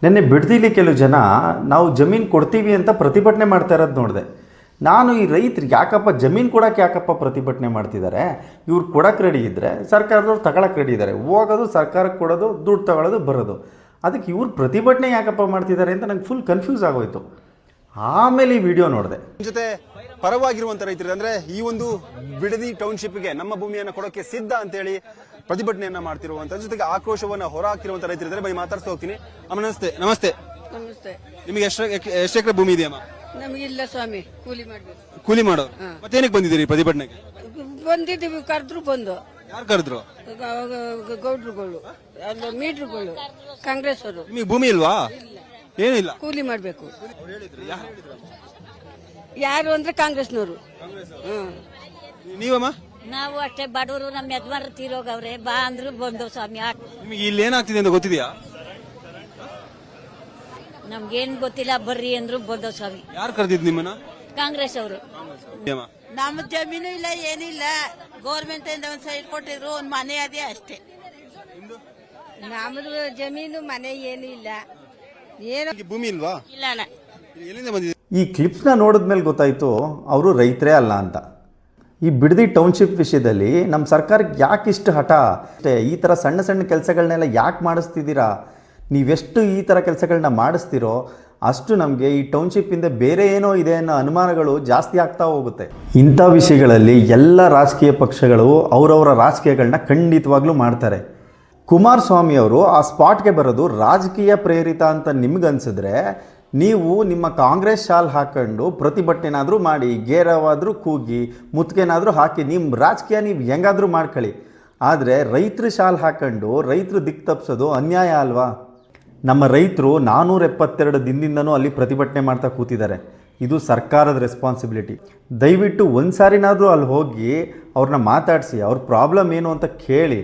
ನೆನ್ನೆ ಬಿಡದಿಲಿ ಕೆಲವು ಜನ ನಾವು ಜಮೀನು ಕೊಡ್ತೀವಿ ಅಂತ ಪ್ರತಿಭಟನೆ ಮಾಡ್ತಾ ಇರೋದು ನೋಡಿದೆ. ನಾನು ಈ ರೈತರಿಗೆ ಯಾಕಪ್ಪ ಜಮೀನು ಕೊಡೋಕ್ಕೆ ಯಾಕಪ್ಪ ಪ್ರತಿಭಟನೆ ಮಾಡ್ತಿದ್ದಾರೆ? ಇವ್ರು ಕೊಡೋಕ್ಕೆ ರೆಡಿ ಇದ್ದರೆ ಸರ್ಕಾರದವ್ರು ತಗೊಳಕ್ಕೆ ರೆಡಿ ಇದ್ದಾರೆ. ಹೋಗೋದು ಸರ್ಕಾರಕ್ಕೆ ಕೊಡೋದು, ದುಡ್ಡು ತಗೊಳ್ಳೋದು, ಬರೋದು. ಅದಕ್ಕೆ ಇವ್ರು ಪ್ರತಿಭಟನೆ ಯಾಕಪ್ಪ ಮಾಡ್ತಿದ್ದಾರೆ ಅಂತ ನಂಗೆ ಫುಲ್ ಕನ್ಫ್ಯೂಸ್ ಆಗೋಯ್ತು. ಆಮೇಲೆ ಈ ವಿಡಿಯೋ ನೋಡಿದೆ. ಜೊತೆ ಪರವಾಗಿರುವಂತ ರೈತರು ಅಂದ್ರೆ ಈ ಒಂದು ಬಿಡದಿ ಟೌನ್ಶಿಪ್ಗೆ ನಮ್ಮ ಭೂಮಿಯನ್ನು ಕೊಡೋಕೆ ಸಿದ್ಧ ಅಂತೇಳಿ ಪ್ರತಿಭಟನೆಯನ್ನ ಮಾಡ್ತಿರುವಂತ, ಜೊತೆಗೆ ಆಕ್ರೋಶವನ್ನ ಹೊರಹಾಕಿರುವಂತ ರೈತರಿದ್ದಾರೆ. ಬೈ ಮಾತಾಡ್ತಾ ಹೋಗ್ತೀನಿ. ಅಮ್ಮ ನಮಸ್ತೆ. ನಮಸ್ತೆ. ನಮಸ್ತೆ. ನಿಮಗೆ ಎಷ್ಟು ಎಕರೆ ಭೂಮಿ ಇದೆಯಮ್ಮ? ನಮಗಿಲ್ಲ ಸ್ವಾಮಿ, ಕೂಲಿ ಮಾಡ್ಬೇಕು. ಕೂಲಿ ಮಾಡೋರು ಮತ್ತೇನಕ್ಕೆ ಬಂದಿದ್ದೀರಿ ಪ್ರತಿಭಟನೆಗೆ? ಬಂದಿದ್ದೀವಿ, ಕರೆದ್ರು ಬಂದು. ಯಾರು ಕರೆದ್ರು? ಗೌಡ್ರುಗಳು, ಮೀಟ್ರುಗಳು, ಕಾಂಗ್ರೆಸ್ ಅವರು. ನಿಮಗೆ ಭೂಮಿ ಇಲ್ವಾ? ಏನಿಲ್ಲ, ಕೂಲಿ ಮಾಡ್ಬೇಕು. ಯಾರು ಅಂದ್ರೆ ಕಾಂಗ್ರೆಸ್ನವರು. ನೀವಮ್ಮ? ನಾವು ಅಷ್ಟೇ ಬಡವರು, ನಮ್ಮ ಯಜಮಾನ ತೀರೋಗವ್ರೆ, ಬಾ ಅಂದ್ರು ಬಂದು ಸ್ವಾಮಿ. ನಿಮಗೆ ಇಲ್ಲಿ ಏನಾಗ್ತಿದೆ ಅಂತ ಗೊತ್ತಿದೆಯಾ? ನಮ್ಗೇನ್ ಗೊತ್ತಿಲ್ಲ, ಬರ್ರಿ ಅಂದ್ರು ಬಂದವ್ ಸ್ವಾಮಿ. ಯಾರು ಕರೆದಿದ್ ನಿಮ್ಮನ್ನ? ಕಾಂಗ್ರೆಸ್ ಅವರು. ನಮ್ಮ ಜಮೀನು ಇಲ್ಲ, ಏನಿಲ್ಲ. ಗೌರ್ಮೆಂಟ್ ಇಂದ ಒಂದ್ ಸೈಡ್ ಕೊಟ್ಟಿದ್ರು, ಒಂದ್ ಮನೆ ಅದೇ ಅಷ್ಟೇ. ನಮ್ದು ಜಮೀನು ಮನೆ ಏನು ಇಲ್ಲ. ಏನು ಭೂಮಿ ಇಲ್ವಾ? ಇಲ್ಲ ಅಣ್ಣ. ಎಲ್ಲಿಂದ ಬಂದಿದೆ? ಈ ಕ್ಲಿಪ್ಸ್ನ ನೋಡಿದ್ಮೇಲೆ ಗೊತ್ತಾಯಿತು ಅವರು ರೈತರೇ ಅಲ್ಲ ಅಂತ. ಈ ಬಿಡದಿ ಟೌನ್ಶಿಪ್ ವಿಷಯದಲ್ಲಿ ನಮ್ಮ ಸರ್ಕಾರಕ್ಕೆ ಯಾಕೆ ಇಷ್ಟು ಹಠ? ಅಷ್ಟೇ, ಈ ಥರ ಸಣ್ಣ ಸಣ್ಣ ಕೆಲಸಗಳನ್ನೆಲ್ಲ ಯಾಕೆ ಮಾಡಿಸ್ತಿದ್ದೀರಾ? ನೀವೆಷ್ಟು ಈ ಥರ ಕೆಲಸಗಳನ್ನ ಮಾಡಿಸ್ತಿರೋ ಅಷ್ಟು ನಮಗೆ ಈ ಟೌನ್ಶಿಪ್ಪಿಂದ ಬೇರೆ ಏನೋ ಇದೆ ಅನ್ನೋ ಅನುಮಾನಗಳು ಜಾಸ್ತಿ ಆಗ್ತಾ ಹೋಗುತ್ತೆ. ಇಂಥ ವಿಷಯಗಳಲ್ಲಿ ಎಲ್ಲ ರಾಜಕೀಯ ಪಕ್ಷಗಳು ಅವರವರ ರಾಜಕೀಯಗಳನ್ನ ಖಂಡಿತವಾಗ್ಲೂ ಮಾಡ್ತಾರೆ. ಕುಮಾರಸ್ವಾಮಿ ಅವರು ಆ ಸ್ಪಾಟ್ಗೆ ಬರೋದು ರಾಜಕೀಯ ಪ್ರೇರಿತ ಅಂತ ನಿಮ್ಗನ್ಸಿದ್ರೆ ನೀವು ನಿಮ್ಮ ಕಾಂಗ್ರೆಸ್ ಶಾಲ್ ಹಾಕೊಂಡು ಪ್ರತಿಭಟನೆನಾದರೂ ಮಾಡಿ, ಗೇರವಾದರೂ ಕೂಗಿ, ಮುತ್ತಿಗೆನಾದರೂ ಹಾಕಿ, ನಿಮ್ಮ ರಾಜಕೀಯ ನೀವು ಹೆಂಗಾದರೂ ಮಾಡ್ಕೊಳ್ಳಿ. ಆದರೆ ರೈತರ ಶಾಲ್ ಹಾಕೊಂಡು ರೈತರು ದಿಕ್ಕು ತಪ್ಪಿಸೋದು ಅನ್ಯಾಯ ಅಲ್ವಾ? ನಮ್ಮ ರೈತರು 472 ದಿನದಿಂದನೂ ಅಲ್ಲಿ ಪ್ರತಿಭಟನೆ ಮಾಡ್ತಾ ಕೂತಿದ್ದಾರೆ. ಇದು ಸರ್ಕಾರದ ರೆಸ್ಪಾನ್ಸಿಬಿಲಿಟಿ. ದಯವಿಟ್ಟು ಒಂದು ಸಾರಿನಾದರೂ ಅಲ್ಲಿ ಹೋಗಿ ಅವ್ರನ್ನ ಮಾತಾಡಿಸಿ, ಅವ್ರ ಪ್ರಾಬ್ಲಮ್ ಏನು ಅಂತ ಕೇಳಿ.